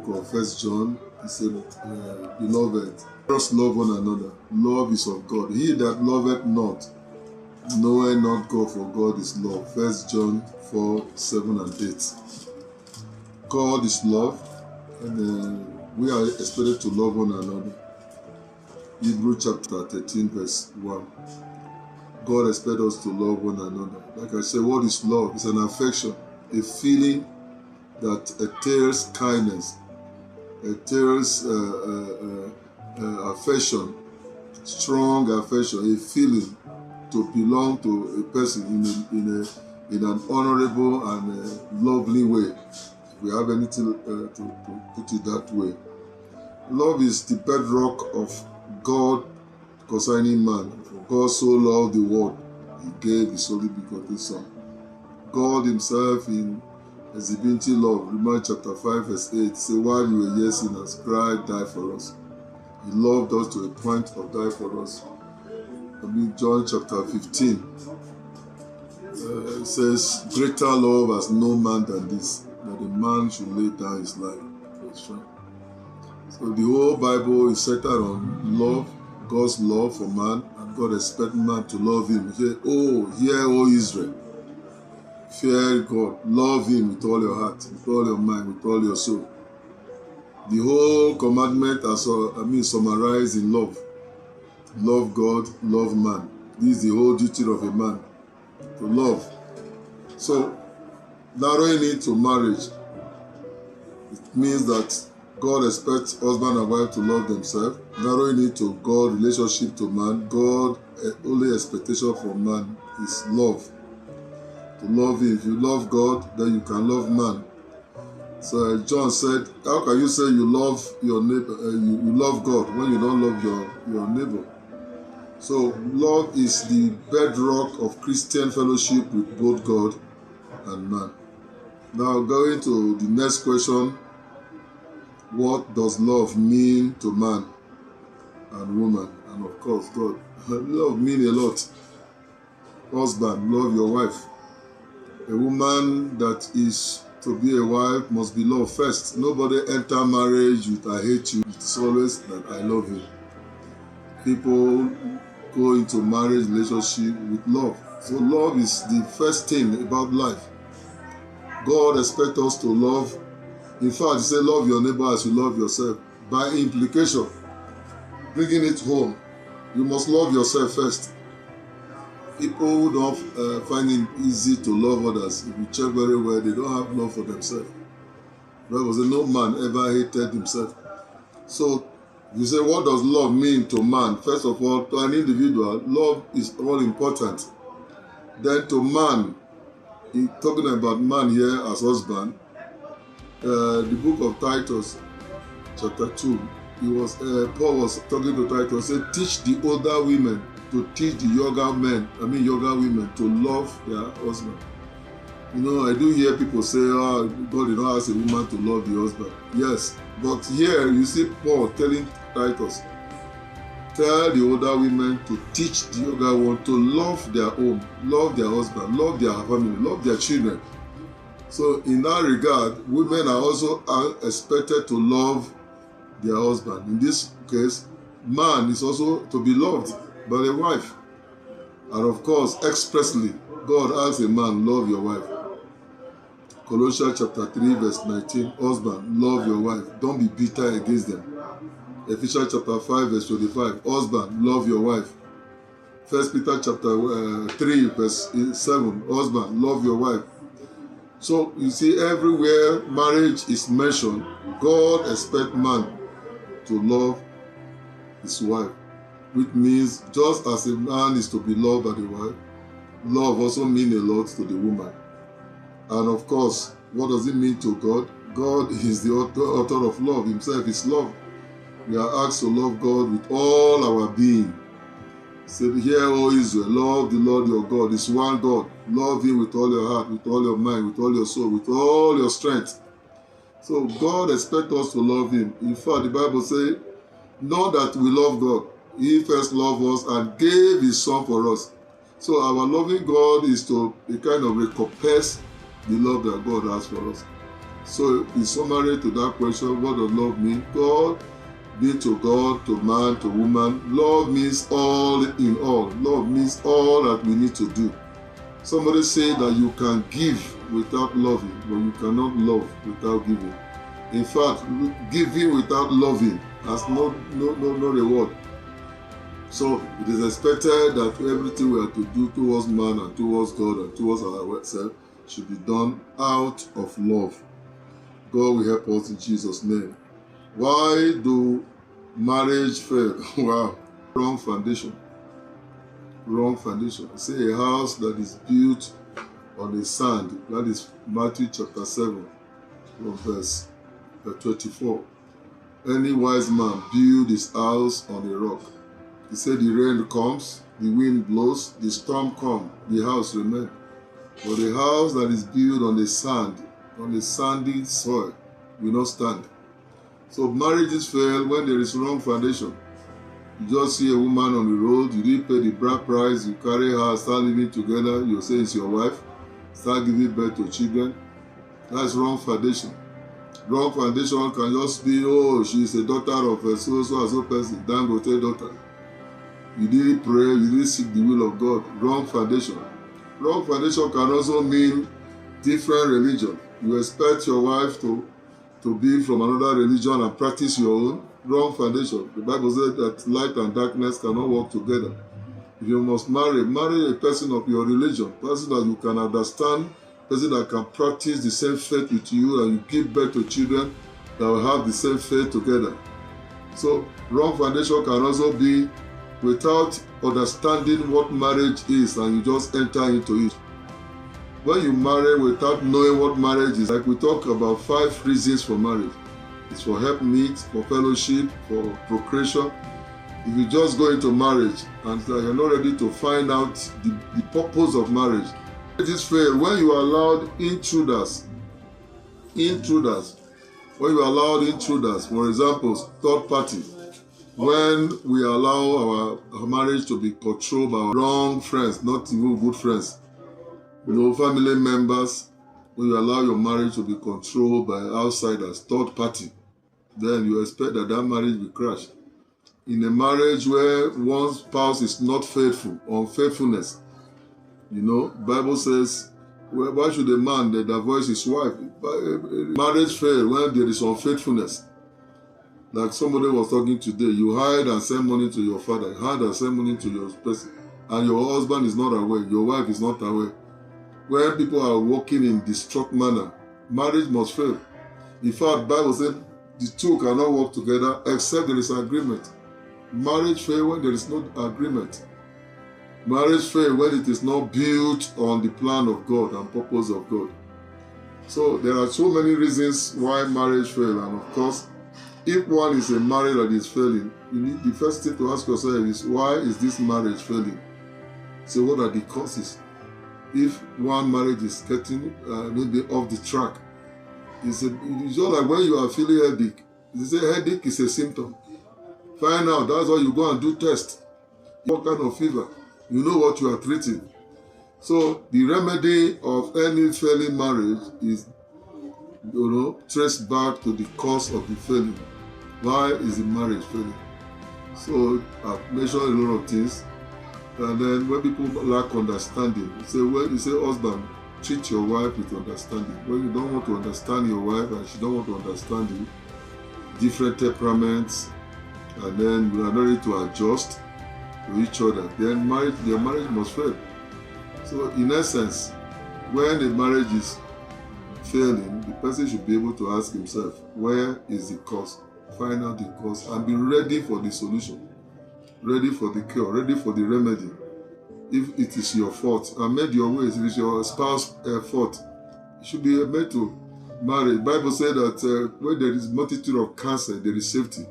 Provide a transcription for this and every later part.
of 1 John, he said, beloved, let us love one another. Love is of God. He that loveth not, knoweth not God, for God is love. 1 John 4, 7 and 8. God is love, and we are expected to love one another. Hebrews chapter 13, verse 1. God expects us to love one another. Like I said, what is love? It's an affection, a feeling that entails kindness, entails affection, strong affection, a feeling to belong to a person in an honorable and lovely way. If we have anything to put it that way. Love is the bedrock of God concerning man. For God so loved the world, he gave his only begotten Son. God himself in exhibiting love, Romans chapter 5 verse 8, say, while we were yet sinners, Christ died for us. He loved us to a point of dying for us. John chapter 15 it says, greater love has no man than this, that a man should lay down his life. So the whole Bible is centered on love, God's love for man, and God expects man to love him. He said, oh, hear, O Israel, fear God, love him with all your heart, with all your mind, with all your soul. The whole commandment is summarized in love. Love God, love man. This is the whole duty of a man, to love. So, narrowing it to marriage, it means that God expects husband and wife to love themselves. Narrowing it to God, relationship to man, God, only expectation from man is love. To love him. If you love God, then you can love man. So John said, how can you say you love your neighbor, you love God when you don't love your neighbor? So love is the bedrock of Christian fellowship with both God and man. Now going to the next question, what does love mean to man and woman? And of course God. Love means a lot. Husband, love your wife. A woman that is to be a wife must be loved first. Nobody enter marriage with I hate you. It's always that I love you. People go into marriage relationship with love. So love is the first thing about life. God expects us to love. In fact, he said love your neighbor as you love yourself. By implication, bringing it home, you must love yourself first. People who don't find it easy to love others, if you check very well, they don't have love for themselves. There was no man ever hated himself. So, you say, what does love mean to man? First of all, to an individual, love is all important. Then to man, talking about man here as husband, the book of Titus, chapter 2, Paul was talking to Titus, said, teach the older women to teach the younger women to love their husband. You know, I do hear people say, God did not ask a woman to love the husband. Yes, but here you see Paul telling Titus, tell the older women to teach the younger one to love their home, love their husband, love their family, love their children. So in that regard, women are also expected to love their husband. In this case, man is also to be loved by the wife. And of course, expressly, God asks a man, love your wife. Colossians chapter 3 verse 19, husband, love your wife. Don't be bitter against them. Ephesians chapter 5 verse 25, husband, love your wife. 1 Peter chapter 3 verse 7, husband, love your wife. So you see, everywhere marriage is mentioned, God expects man to love his wife. Which means just as a man is to be loved by the wife, love also means a lot to the woman. And of course, what does it mean to God? God is the author of love. Himself is love. We are asked to love God with all our being. He said, hear, O Israel, love the Lord your God. It's one God. Love him with all your heart, with all your mind, with all your soul, with all your strength. So God expects us to love him. In fact, the Bible says, not that we love God. He first loved us and gave his son for us. So our loving God is to a kind of recompense the love that God has for us. So in summary to that question, what does love mean? God, be to God, to man, to woman. Love means all in all. Love means all that we need to do. Somebody say that you can give without loving, but you cannot love without giving. In fact, giving without loving has no reward. So it is expected that everything we are to do towards man and towards God and towards ourselves should be done out of love. God will help us in Jesus' name. Why do marriage fail? Wow, wrong foundation. Wrong foundation. Say a house that is built on the sand. That is Matthew chapter 7, from verse 24. Any wise man build his house on a rock. He said the rain comes, the wind blows, the storm comes, the house remains. But the house that is built on the sand, on the sandy soil, will not stand. So marriages fail when there is wrong foundation. You just see a woman on the road, you didn't pay the bride price, you carry her, start living together, you say it's your wife, start giving birth to children. That's wrong foundation. Wrong foundation can just be, oh, she's a daughter of a so person, Dangote daughter. You didn't pray, you didn't seek the will of God. Wrong foundation. Wrong foundation can also mean different religion. You expect your wife to be from another religion and practice your own. Wrong foundation. The Bible says that light and darkness cannot work together. If you must marry a person of your religion, person that you can understand, person that can practice the same faith with you, and you give birth to children that will have the same faith together. So wrong foundation can also be without understanding what marriage is, and you just enter into it. When you marry without knowing what marriage is, like we talk about 5 reasons for marriage. It's for helpmeet, for fellowship, for procreation. If you just go into marriage and you're not ready to find out the purpose of marriage, marriages fail when you allow intruders. When you allow intruders, for example, third party. When we allow our marriage to be controlled by wrong friends, not even good friends, family members, when you allow your marriage to be controlled by outsiders, third party, then you expect that marriage will crash. In a marriage where one spouse is not faithful, unfaithfulness, Bible says, why should a man divorce his wife? Marriage fails when there is unfaithfulness. Like somebody was talking today, you hide and send money to your father, hide and send money to your person, and your husband is not aware, your wife is not aware. When people are working in destructive manner, marriage must fail. In fact, Bible says the two cannot work together except there is agreement. Marriage fails when there is no agreement. Marriage fails when it is not built on the plan of God and purpose of God. So there are so many reasons why marriage fails, and of course, if one is a marriage that is failing, you need the first thing to ask yourself is, why is this marriage failing? So what are the causes? If one marriage is getting maybe off the track, it's just like when you are feeling headache. They say headache is a symptom. Find out, that's why you go and do test. What kind of fever? You know what you are treating. So the remedy of any failing marriage is, traced back to the cause of the failing. Why is the marriage failing? So I've mentioned a lot of things. And then when people lack understanding, you say husband, treat your wife with understanding. When you don't want to understand your wife and she don't want to understand you, different temperaments, and then you are not ready to adjust to each other, then their marriage must fail. So in essence, when the marriage is failing, the person should be able to ask himself, where is the cause? Find out the cause and be ready for the solution, ready for the cure, ready for the remedy. If it is your fault, amend your ways. If it's your spouse's fault, you should be made to marry. The Bible said that when there is multitude of counsel, there is safety.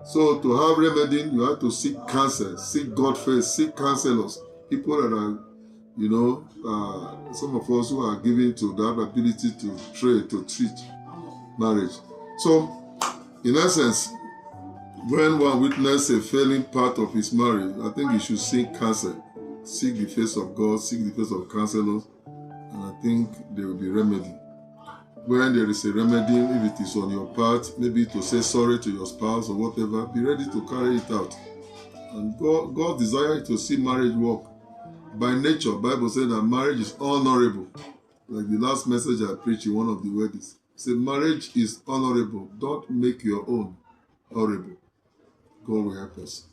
So to have remedy, you have to seek counsel, seek God first, seek counselors, people that are, some of us who are given to that ability to train, to treat marriage. So, in essence, when one witnesses a failing part of his marriage, I think he should seek counsel, seek the face of God, seek the face of counselors, and I think there will be remedy. When there is a remedy, if it is on your part, maybe to say sorry to your spouse or whatever, be ready to carry it out. And God desires to see marriage work. By nature, Bible said that marriage is honorable. Like the last message I preached in one of the weddings. Say marriage is honorable. Don't make your own horrible. God will help us.